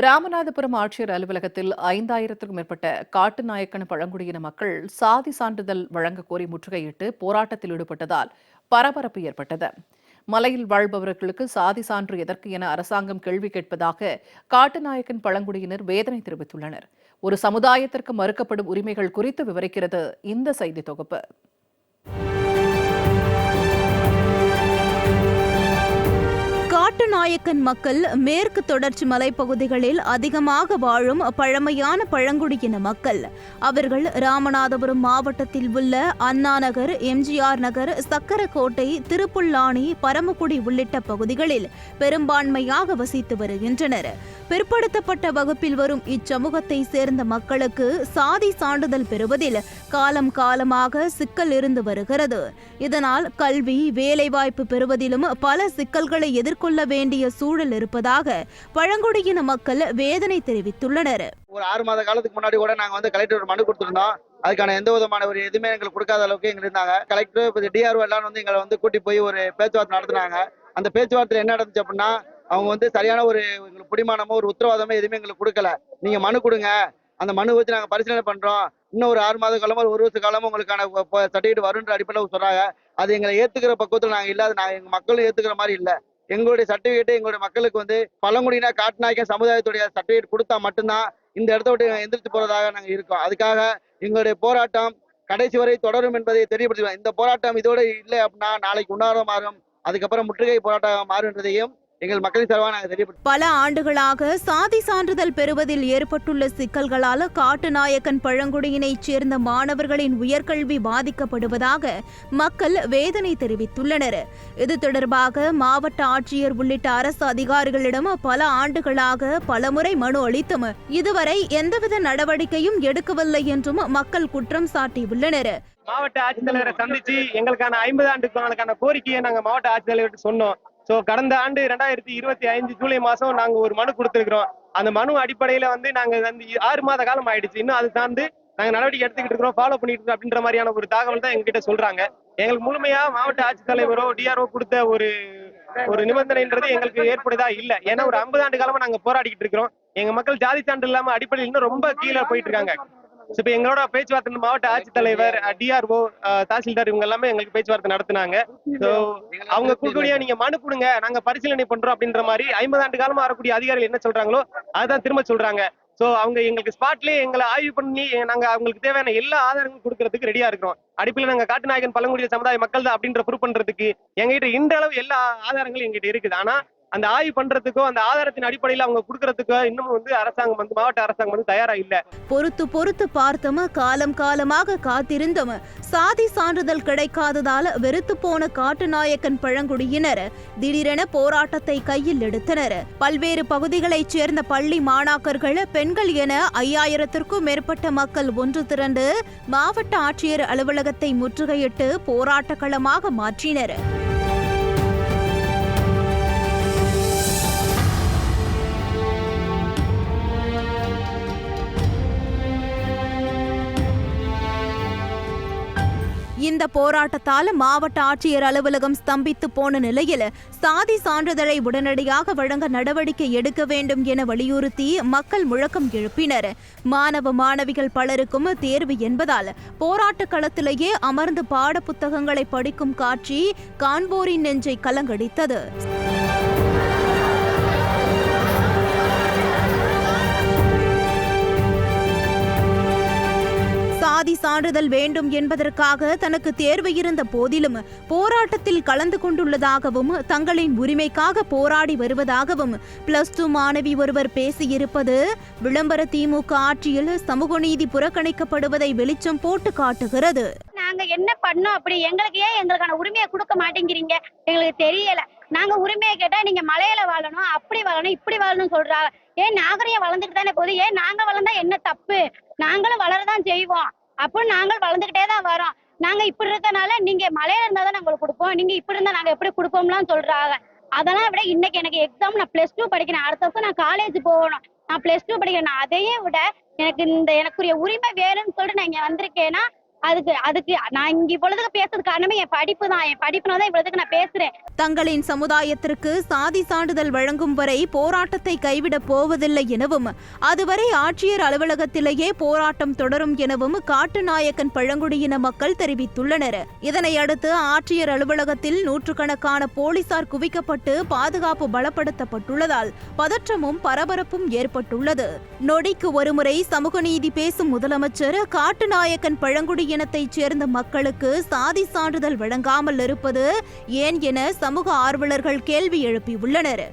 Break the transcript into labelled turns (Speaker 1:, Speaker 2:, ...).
Speaker 1: ராமநாதபுரம் ஆட்சியர் அலுவலகத்தில் 5,000க்கும் மேற்பட்ட காட்டுநாயக்கன் பழங்குடியின மக்கள் சாதி சான்றிதழ் வழங்க கோரி முற்றுகையிட்டு போராட்டத்தில் ஈடுபட்டதால் பரபரப்பு ஏற்பட்டது. மலையில் வாழ்பவர்களுக்கு சாதி சான்று எதற்கு என அரசாங்கம் கேள்வி கேட்பதாக காட்டுநாயக்கன் பழங்குடியினர் வேதனை தெரிவித்துள்ளனர். ஒரு சமுதாயத்திற்கு மறுக்கப்படும் உரிமைகள் குறித்து விவரிக்கிறது இந்த செய்தி தொகுப்பு.
Speaker 2: காட்டுநாயக்கன் மக்கள் மேற்கு தொடர்ச்சி மலைப்பகுதிகளில் அதிகமாக வாழும் பழமையான பழங்குடியின மக்கள். அவர்கள் ராமநாதபுரம் மாவட்டத்தில் உள்ள அண்ணா நகர், எம்ஜிஆர் நகர், சக்கரக்கோட்டை, திருப்புல்லானி, பரமக்குடி உள்ளிட்ட பகுதிகளில் பெரும்பான்மையாக வசித்து வருகின்றனர். பிற்படுத்தப்பட்ட வகுப்பில் வரும் இச்சமூகத்தை சேர்ந்த மக்களுக்கு சாதி சான்றிதழ் பெறுவதில் காலம் காலமாக சிக்கல் இருந்து வருகிறது. இதனால் கல்வி, வேலைவாய்ப்பு பெறுவதிலும் பல சிக்கல்களை எதிர்கொள்ள வேண்டிய சூழல் இருப்பதாக பழங்குடியின மக்கள் வேதனை தெரிவித்துள்ளனர்.
Speaker 3: ஒரு 6 மாத காலத்துக்கு முன்னாடி கூட நாங்க கலெக்டர் மனு கொடுத்திருந்தோம். அதுக்கான எந்த விதமான ஒரு எதுவுமே எங்களுக்கு கொடுக்காத அளவுக்கு எங்க இருந்தாங்க. கலெக்டர், டிஆர்ஓ எல்லாம் எங்களை கூட்டி போய் ஒரு பேச்சுவார்த்தை நடத்தினாங்க. அந்த பேச்சுவார்த்தையில் என்ன நடந்துச்சு அப்படின்னா, அவங்க சரியான ஒரு எங்களுக்கு பிடிமானமோ ஒரு உத்தரவாதமோ எதுவுமே எங்களுக்கு கொடுக்கல. நீங்க மனு கொடுங்க, அந்த மனு வச்சு நாங்க பரிசீலனை பண்றோம், இன்னும் ஒரு 6 மாத காலமோ ஒரு வருஷ காலமோ உங்களுக்கான சர்டிஃபிகேட் வருன்ற அடிப்படையில் சொல்றாங்க. அது எங்களை ஏத்துக்கிற பக்குவத்தில் நாங்க இல்லாத, நாங்க எங்க மக்களும் ஏத்துக்கிற மாதிரி இல்லை. எங்களுடைய சர்டிபிகேட் எங்களுடைய மக்களுக்கு பழங்குடியின காட்டுநாயக்கன் சமுதாயத்துடைய சர்டிபிகேட் கொடுத்தா மட்டும்தான் இந்த இடத்த விட்டு எந்திரிச்சு போறதாக நாங்க இருக்கோம். அதுக்காக எங்களுடைய போராட்டம் கடைசி வரை தொடரும் என்பதை தெரியப்படுத்துவோம். இந்த போராட்டம் இதோட இல்லை அப்படின்னா நாளைக்கு உண்ணாவிரதம் மாறும், அதுக்கப்புறம் முற்றுகை போராட்டம் மாறும் என்றதையும் எங்கள் மக்களின் சார்பாக நாங்கள் தெரியப்படுத்தும்.
Speaker 2: பல ஆண்டுகளாக சாதி சான்றிதழ் பெறுவதில் ஏற்பட்டுள்ள சிக்கல்களால் காட்டுநாயக்கன் பழங்குடியினைச் சேர்ந்த மாணவர்களின் உயர்கல்வி பாதிக்கப்படுவதாக மக்கள் வேதனை தெரிவித்துள்ளனர். இது தொடர்பாக மாவட்ட ஆட்சியர் உள்ளிட்ட அரசு அதிகாரிகளிடம் பல ஆண்டுகளாக பலமுறை மனு அளித்தும் இதுவரை எந்தவித நடவடிக்கையும் எடுக்கவில்லை என்றும் மக்கள் குற்றம் சாட்டியுள்ளனர்.
Speaker 4: மாவட்ட ஆட்சித்தலைவரை சந்திச்சு எங்களுக்கான 50 ஆண்டுக்கான கோரிக்கையை நாங்க மாவட்ட ஆட்சித்தலைவருக்கு சொன்னோம். கடந்த ஆண்டு 2025 ஜூலை மாசம் நாங்க ஒரு மனு கொடுத்திருக்கிறோம். அந்த மனு அடிப்படையில நாங்க 6 மாத காலம் ஆயிடுச்சு. இன்னும் அது சார்ந்து நாங்க நடவடிக்கை எடுத்துக்கிட்டு இருக்கிறோம், ஃபாலோ பண்ணிட்டு இருக்கோம் அப்படின்ற மாதிரியான ஒரு தகவல் தான் எங்ககிட்ட சொல்றாங்க. எங்களுக்கு முழுமையா மாவட்ட ஆட்சித்தலைவரோ டிஆர்ஓ கொடுத்த ஒரு நிபந்தனைன்றது எங்களுக்கு ஏற்படுதா இல்ல. ஏன்னா ஒரு 50 ஆண்டு காலமா நாங்க போராடிக்கிட்டு இருக்கிறோம். எங்க மக்கள் ஜாதி சான்று இல்லாம அடிப்படையில் இன்னும் ரொம்ப கீழே போயிட்டு இருக்காங்க. இப்ப எங்களோட பேச்சுவார்த்தை மாவட்ட ஆட்சித்தலைவர், டிஆர்ஓ, தாசில்தார் இவங்க எல்லாமே எங்களுக்கு பேச்சுவார்த்தை நடத்தினாங்க. அவங்க கூட்டணியா நீங்க மனு கொடுங்க, நாங்க பரிசீலனை பண்றோம் அப்படின்ற மாதிரி 50 ஆண்டு காலமா வரக்கூடிய அதிகாரிகள் என்ன சொல்றாங்களோ அதான் திரும்ப சொல்றாங்க. அவங்க எங்களுக்கு ஸ்பாட்லயே எங்களை ஆய்வு பண்ணி நாங்க அவங்களுக்கு தேவையான எல்லா ஆதாரங்களும் கொடுக்கறதுக்கு ரெடியா இருக்கிறோம். அடிப்படையில் நாங்க காட்டுநாயக்கன் பழங்குடியின சமுதாய மக்கள் தான் அப்படின்ற ப்ரூவ் பண்றதுக்கு எங்ககிட்ட இன்றளவு எல்லா ஆதாரங்களும் எங்ககிட்ட இருக்குது. ஆனா அந்த ஆய்வு பண்றதுக்கோ அந்த ஆதாரத்தின் அடிப்படையில் அவங்க கொடுக்கறதுக்கோ இன்னும் அரசாங்கம் மாவட்ட அரசாங்கம் தயாரா இல்ல.
Speaker 2: பொறுத்து பார்த்தோம், காலம் காலமாக காத்திருந்தும் சாதி சான்றிதழ் கிடைக்காததால் வெறுத்து போன காட்டுநாயக்கன் பழங்குடியினர் திடீரென போராட்டத்தை கையில் எடுத்தனர். பல்வேறு பகுதிகளைச் சேர்ந்த பள்ளி மாணாக்கர்கள், பெண்கள் என 5000த்திற்கும் மேற்பட்ட மக்கள் ஒன்று திரண்டு மாவட்ட ஆட்சியர் அலுவலகத்தை முற்றுகையிட்டு போராட்ட களமாக மாற்றினர். இந்த போராட்டத்தால் மாவட்ட ஆட்சியர் அலுவலகம் ஸ்தம்பித்து போன நிலையில் சாதி சான்றிதழை உடனடியாக வழங்க நடவடிக்கை எடுக்க வேண்டும் என வலியுறுத்தி மக்கள் முழக்கம் எழுப்பினர். மாணவ மாணவிகள் பலருக்கும் தேர்வு என்பதால் போராட்ட களத்திலேயே அமர்ந்து பாட புத்தகங்களை படிக்கும் காட்சி காண்போரின் நெஞ்சை கலங்கடித்தது. சாதி சான்றிதழ் வேண்டும் என்பதற்காக தனக்கு தேர்வு இருந்த போதிலும் போராட்டத்தில் கலந்து கொண்டுள்ளதாகவும் தங்களின் உரிமைக்காக போராடி வருவதாகவும் +2 மாணவி ஒருவர் பேசியிருப்பது விளம்பர திமுக ஆட்சியில் சமூக நீதி புறக்கணிக்கப்படுவதை வெளிச்சம் போட்டு காட்டுகிறது.
Speaker 5: நாங்க என்ன பண்ணோம், அப்படி எங்களுக்கு ஏன் எங்களுக்கான உரிமையை கொடுக்க மாட்டேங்கிறீங்க, எங்களுக்கு தெரியல. நாங்க உரிமையை கேட்டா நீங்க மலையில வாழணும், அப்படி வாழணும், இப்படி வாழணும் சொல்றாங்க. ஏன் நாகரிகம் வளர்ந்துட்டு தானே போகுது, ஏன் நாங்க வளர்ந்தா என்ன தப்பு, நாங்களும் வளரதான் செய்வோம், அப்போ நாங்கள் வளர்ந்துகிட்டே தான் வரோம். நாங்க இப்படி இருக்கனால நீங்க மலையில இருந்தா தான் நாங்களுக்கு கொடுப்போம், நீங்க இப்படி இருந்தா நாங்க எப்படி கொடுப்போம்லாம் சொல்றாங்க. அதெல்லாம் விட இன்னைக்கு எனக்கு எக்ஸாம், நான் +2 படிக்கிறேன், அடுத்த வருஷம் நான் காலேஜ் போகணும், நான் +2 படிக்கிறேன். அதையும் விட எனக்குரிய உரிமை வேணும்னு சொல்லிட்டு நான் இங்க வந்திருக்கேன்னா அதுக்கு நான் இங்க இவ்வளவுக்கு பேசுறது காரணமே என் படிப்பு தான். என் படிப்புனால தான் இவ்வளவுக்கு நான் பேசுறேன்.
Speaker 2: தங்களின் சமுதாயத்திற்கு சாதி சான்றிதழ் வழங்கும் வரை போராட்டத்தை கைவிடப் போவதில்லை எனவும் அதுவரை ஆட்சியர் அலுவலகத்திலேயே போராட்டம் தொடரும் எனவும் காட்டுநாயக்கன் பழங்குடியின மக்கள் தெரிவித்துள்ளனர். இதனையடுத்து ஆட்சியர் அலுவலகத்தில் நூற்றுக்கணக்கான போலீசார் குவிக்கப்பட்டு பாதுகாப்பு பலப்படுத்தப்பட்டுள்ளதால் பதற்றமும் பரபரப்பும் ஏற்பட்டுள்ளது. நொடிக்கு ஒருமுறை சமூக நீதி பேசும் முதலமைச்சர் காட்டுநாயக்கன் பழங்குடியினத்தைச் சேர்ந்த மக்களுக்கு சாதி சான்றிதழ் வழங்காமல் இருப்பது ஏன் என சமூக ஆர்வலர்கள் கேள்வி எழுப்பியுள்ளனர்.